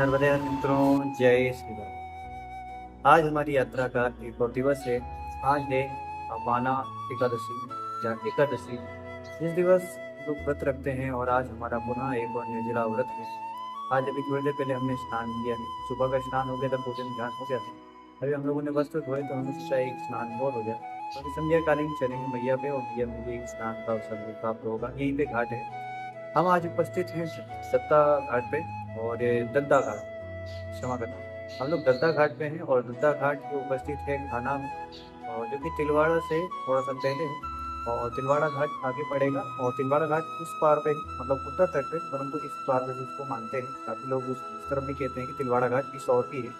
नर्मदे मित्रों, जय श्री राम। आज हमारी यात्रा का एक और दिवस है। आज है अमाना एकादशी या एकादशी। इस दिवस लोग व्रत रखते हैं और आज हमारा पुनः एक और निर्जला व्रत है। आज अभी थोड़ी देर पहले हमने स्नान किया है। सुबह का स्नान हो गया था, भोजन ध्यान हो गया था। अभी हम लोगों ने वस्त्र धोए तो हमने सोचा एक स्नान और हो जाए। अभी संध्याकालीन चलेंगे मैया पे और मैया में भी एक स्नान का अवसर भी प्राप्त होगा। यहीं पे घाट है। हम आज उपस्थित हैं दत्ता घाट पे और ये दद्दा घाट, क्षमा करना, हम लोग दद्दा घाट पे हैं और दद्दा घाट पे उपस्थित है खाना में, और जो कि तिलवाड़ा से थोड़ा सा पहले है। और तिलवाड़ा घाट आगे पड़ेगा और तिलवाड़ा घाट उस पार पे मतलब उत्तर तट पे, परंतु इस पार पे उसको मानते हैं। काफी लोग उस तरफ भी कहते हैं कि तिलवाड़ा घाट इस ओर भी है,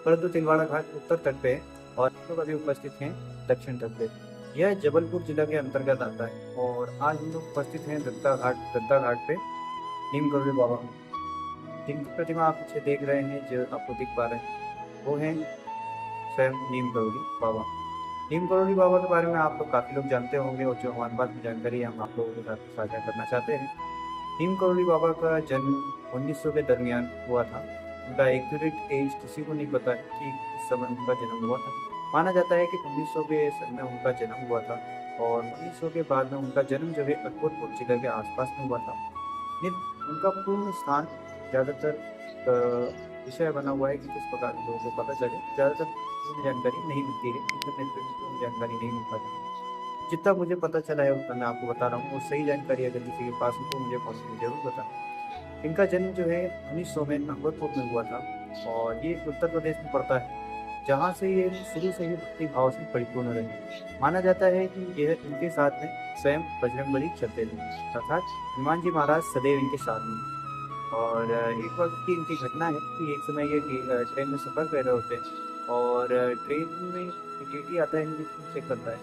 परंतु तिलवाड़ा घाट उत्तर तट पे है और हम लोग अभी उपस्थित हैं दक्षिण तट पे। यह जबलपुर जिला के अंतर्गत आता है और आज हम लोग उपस्थित हैं दत्ता घाट पे नीम करौली बाबा में। जिनकी प्रतिमा आप पीछे देख रहे हैं, जो आपको दिख पा रहे हैं, वो है स्वयं नीम करौली बाबा। नीम करौली बाबा के बारे में आप लोग काफी लोग जानते होंगे और जो हमारे पास में जानकारी हम आप लोगों के साथ साझा करना चाहते हैं। नीम करौली बाबा का जन्म 1900 के दरमियान हुआ था। उनका एक्यूरेट एज किसी को नहीं पता है कि इस समय उनका जन्म हुआ था। माना जाता है कि 1900 के सन में उनका जन्म हुआ था और 1900 के बाद में उनका जन्म जो है अकबरपुर जिले के आसपास में हुआ था। उनका पूर्ण स्थान ज़्यादातर विषय बना हुआ है कि किस प्रकार लोगों को पता चले। ज़्यादातर पूर्ण जानकारी नहीं मिलती है, इंटरनेट पे भी पूर्ण जानकारी नहीं मिल पाती। जितना मुझे पता चला है उतना मैं आपको बता रहा हूँ, और सही जानकारी अगर किसी के पास हो तो मुझे कॉन्टेक्ट जरूर बताना। इनका जन्म जो है 1900 में नवबतपुर में हुआ था और ये उत्तर प्रदेश में पड़ता है, जहाँ से ये शुरू से ही भक्ति भाव से परिपूर्ण रहे। माना जाता है कि यह इनके साथ में स्वयं बजरंगबली चलते थे, अर्थात हनुमान जी महाराज सदैव इनके साथ में। और एक वक्त की इनकी घटना है कि एक समय ये ट्रेन में सफ़र कर रहे होते हैं और ट्रेन में टीटी आता है, इनकी चेक करता है।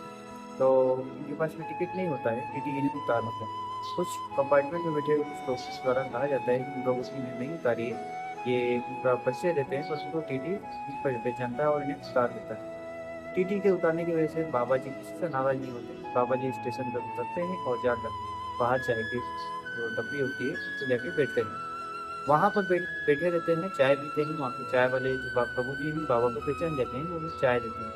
तो इनके पास में टिकट नहीं होता है, टीटी इन्हें उतारना होता है। कुछ कंपार्टमेंट में बैठे कुछ लोग द्वारा कहा जाता है कि लोग उसकी नहीं उतारी है। ये उनका परिचय देते हैं, पर उसको टीटी पहचानता है और इन्हें उतार देता है। टीटी के उतारने की वजह से बाबा जी किसी से नाराज नहीं होते। बाबा जी स्टेशन पर उतरते हैं और जाकर बाहर चाय की जो डब्बी होती है उसको लेके बैठते हैं। वहाँ पर बैठे रहते हैं, चाय पीते हैं। वहाँ के चाय वाले जो प्रभु जी हैं बाबा को पहचान जाते हैं, वो भी चाय देते हैं।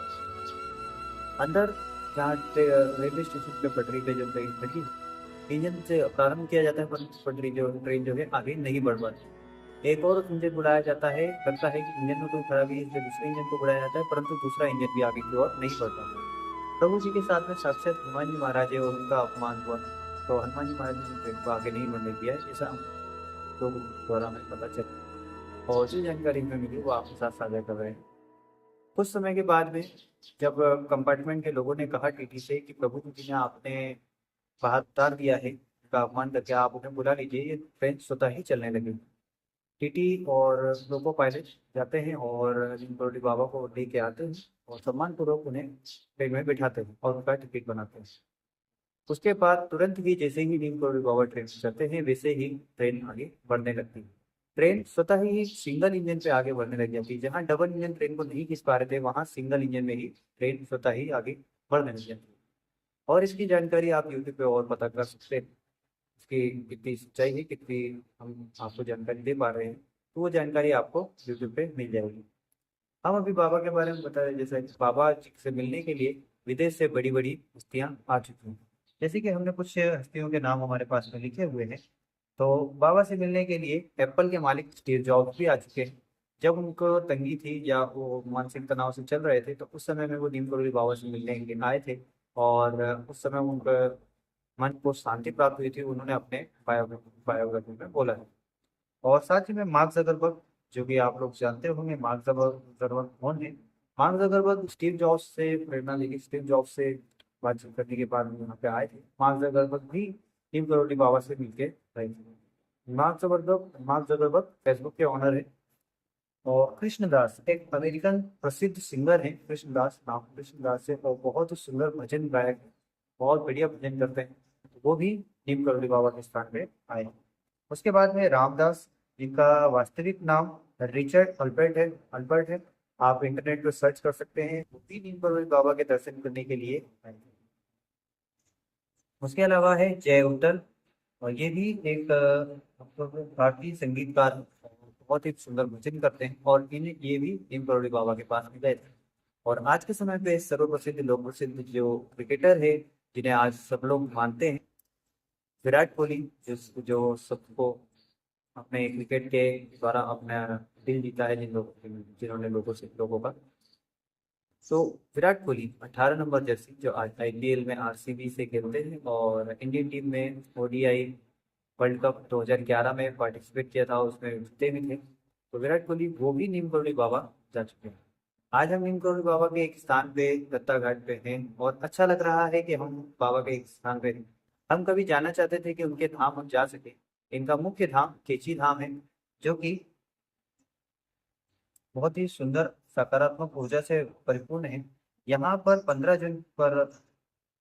अंदर जहाँ रेलवे स्टेशन पे पटरी पे जो ट्रेन लगी, इंजन से प्रारंभ किया जाता है, पर पटरी जो ट्रेन जो है आगे नहीं बढ़ पाती। एक और इंजन बुलाया जाता है, लगता है कि इंजन में कोई खराबी है इसलिए दूसरे इंजन को बुलाया जाता है, परंतु दूसरा इंजन भी आगे की ओर नहीं बढ़ पाता। प्रभु जी के साथ में साक्षात हनुमान जी महाराज है और उनका अपमान हुआ, तो हनुमान जी महाराज ने ट्रेन को आगे नहीं बढ़ने दिया, ऐसा हम लोगों द्वारा हमें पता चला और जो जानकारी हमें मिली वो आपके साथ साझा कर रहे हैं। कुछ समय के बाद में जब कंपार्टमेंट के लोगों ने कहा टीटी से कि प्रभु जी ने आपने बाहर उतार दिया है, उनका अपमान करके आप उन्हें बुला लीजिए, ये ट्रेन स्वतः ही चलने लगी। टीटी और लोको पायलट जाते हैं और जिन बाबा को लेके आते हैं और सम्मान पूर्वक उन्हें ट्रेन में बिठाते हैं और उनका टिकट बनाते हैं। उसके बाद तुरंत ही जैसे ही नीम करौली बाबा ट्रेन से चलते हैं वैसे ही ट्रेन आगे बढ़ने लगती है। ट्रेन स्वतः ही सिंगल इंजन पे आगे बढ़ने लग जाती है। जहाँ डबल इंजन ट्रेन को नहीं खींच पा रहे थे, वहाँ सिंगल इंजन में ही ट्रेन स्वतः ही आगे बढ़ने लग जाती है। और इसकी जानकारी आप यूट्यूब पे और पता कर सकते हैं। इसकी कितनी सच्चाई है, कितनी हम आपको जानकारी दे पा रहे हैं, तो वो जानकारी आपको यूट्यूब पे मिल जाएगी। हम अभी बाबा के बारे में बता रहे हैं, जैसे कि बाबा जी से मिलने के लिए विदेश से बड़ी बड़ी हस्तियां आ चुकी हैं। जैसे कि हमने कुछ हस्तियों के नाम हमारे पास में लिखे हुए हैं। तो बाबा से मिलने के लिए एप्पल के मालिक स्टीव जॉब्स भी आ चुके हैं। जब उनको तंगी थी या वो मानसिक तनाव से चल रहे थे, तो उस समय में वो नीम करौली बाबा से मिलने के लिए आए थे और उस समय उनका मन को शांति प्राप्त हुई थी, उन्होंने अपने बायोग्राफी में बोला है। और साथ ही में मार्क जकरबर्ग, जो कि आप लोग जानते होंगे मार्क जकरबर्ग कौन है। मार्क जकरबर्ग स्टीव जॉब्स से प्रेरणा लेके, स्टीव जॉब्स से बातचीत करने के बाद यहाँ पे आए थे। मार्क जकरबर्ग भी टीम करोड़ी बाबा से मिलके रहे थे। मार्क जकरबर्ग फेसबुक के ऑनर है। और कृष्णदास एक अमेरिकन प्रसिद्ध सिंगर है, कृष्णदास नाम कृष्णदास है और बहुत ही सुंदर भजन गायक है, बहुत बढ़िया भजन करते हैं। तो वो भी नीम करोली बाबा के स्थान पे आए हैं। उसके बाद में रामदास, जिनका वास्तविक नाम रिचर्ड अल्बर्ट है। आप इंटरनेट पर सर्च कर सकते हैं, वो भी नीम करोली बाबा के दर्शन करने के लिए आए थे। उसके अलावा है जय उत्तल, और ये भी एक भारतीय संगीतकार, बहुत ही सुंदर भजन करते हैं। और ये भी नीम करोली बाबा के पास में गए थे। और आज के समय पे सर्वप्रसिद्ध लोक प्रसिद्ध जो क्रिकेटर है, जिन्हें आज सब लोग मानते हैं, विराट कोहली, जो सबको अपने क्रिकेट के द्वारा अपना दिल जीता है, जिन्होंने लोगों का। तो विराट कोहली 18 नंबर जर्सी जो आज आईपीएल में आरसीबी से खेलते हैं और इंडियन टीम में ओडीआई वर्ल्ड कप 2011 में पार्टिसिपेट किया था, उसमें जीते भी थे। तो विराट कोहली वो भी नीम करोली बाबा जा चुके हैं। आज हम नीम करोली बाबा के एक स्थान पे दत्ता घाट पे हैं और अच्छा लग रहा है कि हम बाबा के एक स्थान पे हैं। हम कभी जाना चाहते थे कि उनके धाम हम जा सके। इनका मुख्य धाम केची धाम है, जो कि बहुत ही सुंदर सकारात्मक ऊर्जा से परिपूर्ण है। यहाँ पर 15 जून पर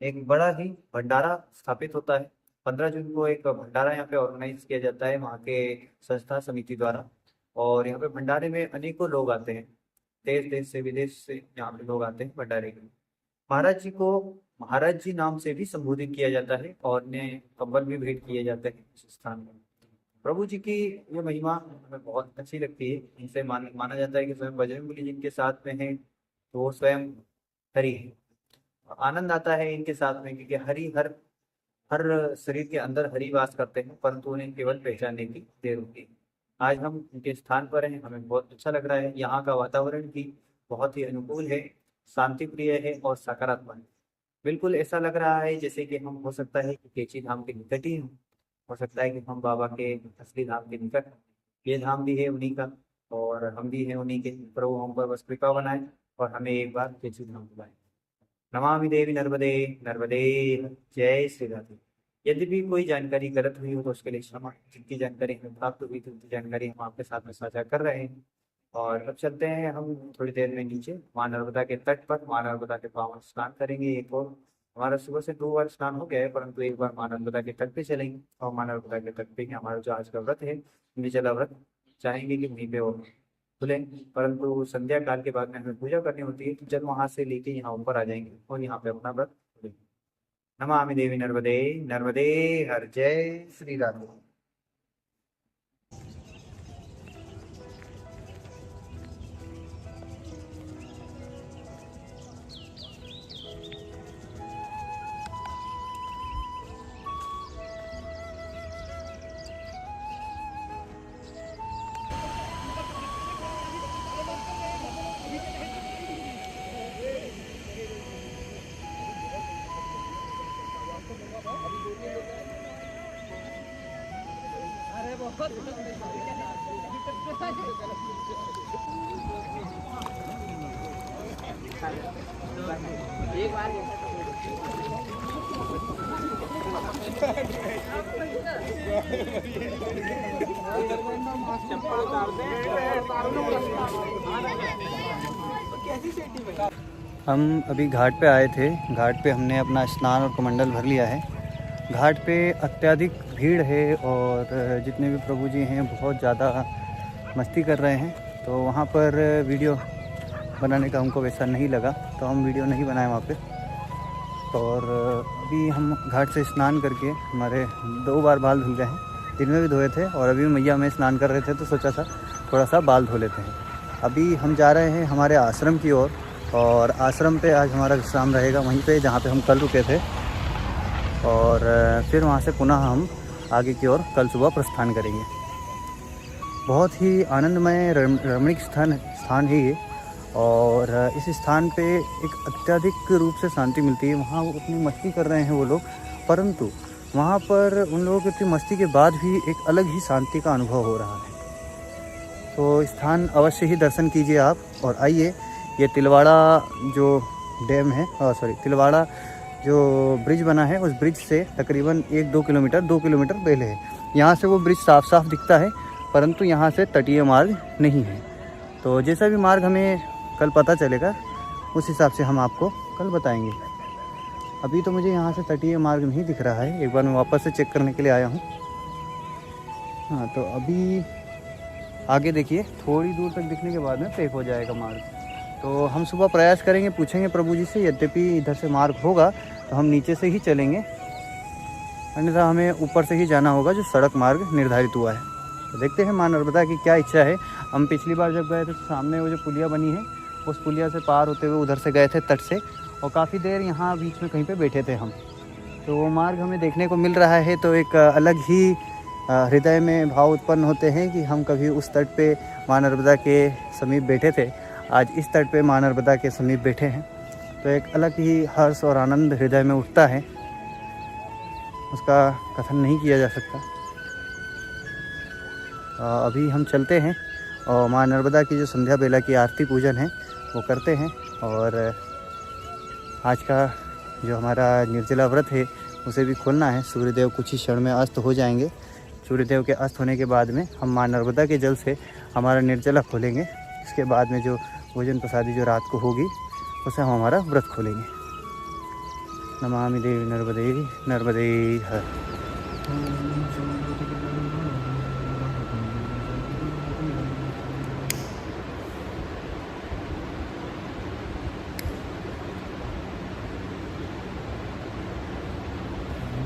एक बड़ा ही भंडारा स्थापित होता है। 15 जून को एक भंडारा यहाँ पे ऑर्गेनाइज किया जाता है वहाँ के संस्था समिति द्वारा। और यहाँ पे भंडारे में अनेकों लोग आते हैं, देश देश से विदेश से यहाँ पे लोग आते हैं भंडारे के लिए। महाराज जी को महाराज जी नाम से भी संबोधित किया जाता है और उन्हें कंबल भी भेंट किए जाते हैं इस स्थान में। प्रभु जी की ये महिमा हमें बहुत अच्छी लगती है। इनसे माना जाता है कि स्वयं बजरंगबली जिनके साथ में है तो वो स्वयं हरि है। आनंद आता है इनके साथ में, क्योंकि हरि हर हर शरीर के अंदर हरि वास करते हैं, परंतु उन्हें केवल पहचानने की देर होती है। आज हम उनके स्थान पर हैं, हमें बहुत अच्छा लग रहा है। यहाँ का वातावरण भी बहुत ही अनुकूल है, शांति प्रिय है और सकारात्मक है। बिल्कुल ऐसा लग रहा है जैसे कि हम, हो सकता है कि केची धाम के निकट ही हो सकता है कि हम बाबा के असली धाम के निकट। ये धाम भी है उन्हीं का और हम भी हैं उन्हीं के। प्रभु हम पर बस कृपा बनाए और हमें एक बार केची धाम बुलाए। नमामि देवी नर्मदे नर्मदे। जय श्री राधे। यदि भी कोई जानकारी गलत हुई हो तो उसके लिए क्षमा। जितनी जानकारी हमें प्राप्त हुई थी उतनी जानकारी हम आपके साथ में साझा कर रहे हैं। और अब चलते हैं हम थोड़ी देर में नीचे माँ नर्मदा के तट पर। माँ नर्मदा के पावन स्नान करेंगे। एक और हमारा सुबह से 2 बार स्नान हो गया है, परंतु एक बार माँ नर्मदा के तट पे चलेंगे और माँ नर्मदा के तट पे ही हमारा जो आज का व्रत है, निर्जला व्रत, चाहेंगे कि वहीं पे हो खुले। परंतु संध्या काल के बाद में हमें पूजा करनी होती है, तो जब वहां से लेके यहाँ ऊपर आ जाएंगे और यहाँ पे अपना व्रत खुलेंगे। नमामि देवी नर्मदे नर्मदे हर। जय श्री राधे। हम अभी घाट पे आए थे। घाट पे हमने अपना स्नान और कमंडल भर लिया है। घाट पे अत्यधिक भीड़ है और जितने भी प्रभु जी हैं बहुत ज़्यादा मस्ती कर रहे हैं, तो वहाँ पर वीडियो बनाने का हमको वैसा नहीं लगा, तो हम वीडियो नहीं बनाए वहाँ पे। और अभी हम घाट से स्नान करके हमारे 2 बार बाल धुल गए हैं। दिन में भी धोए थे और अभी मैया में स्नान कर रहे थे तो सोचा था थोड़ा सा बाल धो लेते हैं। अभी हम जा रहे हैं हमारे आश्रम की ओर और आश्रम पे आज हमारा विश्राम रहेगा वहीं पे जहाँ पे हम कल रुके थे। और फिर वहाँ से पुनः हम आगे की ओर कल सुबह प्रस्थान करेंगे। बहुत ही आनंदमय रमणीक स्थान है ये और इस स्थान पे एक अत्यधिक रूप से शांति मिलती है। वहाँ वो अपनी मस्ती कर रहे हैं वो लोग, परंतु वहाँ पर उन लोगों की इतनी मस्ती के बाद भी एक अलग ही शांति का अनुभव हो रहा है। तो स्थान अवश्य ही दर्शन कीजिए आप। और आइए, ये तिलवाड़ा जो डैम है, तिलवाड़ा जो ब्रिज बना है उस ब्रिज से तकरीबन 2 किलोमीटर पहले है। यहाँ से वो ब्रिज साफ साफ दिखता है, परंतु यहाँ से तटीय मार्ग नहीं है। तो जैसा भी मार्ग हमें कल पता चलेगा उस हिसाब से हम आपको कल बताएंगे। अभी तो मुझे यहाँ से तटीय मार्ग नहीं दिख रहा है, एक बार मैं वापस से चेक करने के लिए आया हूँ। हाँ, तो अभी आगे देखिए, थोड़ी दूर तक दिखने के बाद में पैक हो जाएगा मार्ग। तो हम सुबह प्रयास करेंगे, पूछेंगे प्रभु जी से, यद्यपि इधर से मार्ग होगा तो हम नीचे से ही चलेंगे, अन्यथा हमें ऊपर से ही जाना होगा जो सड़क मार्ग निर्धारित हुआ है। तो देखते हैं माँ नर्मदा की क्या इच्छा है। हम पिछली बार जब गए थे तो सामने वो जो पुलिया बनी है उस पुलिया से पार होते हुए उधर से गए थे तट से, और काफ़ी देर यहाँ बीच में कहीं पे बैठे थे हम। तो वो मार्ग हमें देखने को मिल रहा है, तो एक अलग ही हृदय में भाव उत्पन्न होते हैं कि हम कभी उस तट पे माँ नर्मदा के समीप बैठे थे, आज इस तट पे माँ नर्मदा के समीप बैठे हैं। तो एक अलग ही हर्ष और आनंद हृदय में उठता है, उसका कथन नहीं किया जा सकता। अभी हम चलते हैं और माँ नर्मदा की जो संध्या बेला की आरती पूजन है वो करते हैं, और आज का जो हमारा निर्जला व्रत है उसे भी खोलना है। सूर्यदेव कुछ ही क्षण में अस्त हो जाएंगे। सूर्यदेव के अस्त होने के बाद में हम माँ नर्मदा के जल से हमारा निर्जला खोलेंगे। इसके बाद में जो भोजन प्रसादी जो रात को होगी उसे हम हमारा व्रत खोलेंगे। नमामि देवी नर्मदे नर्मदे हर।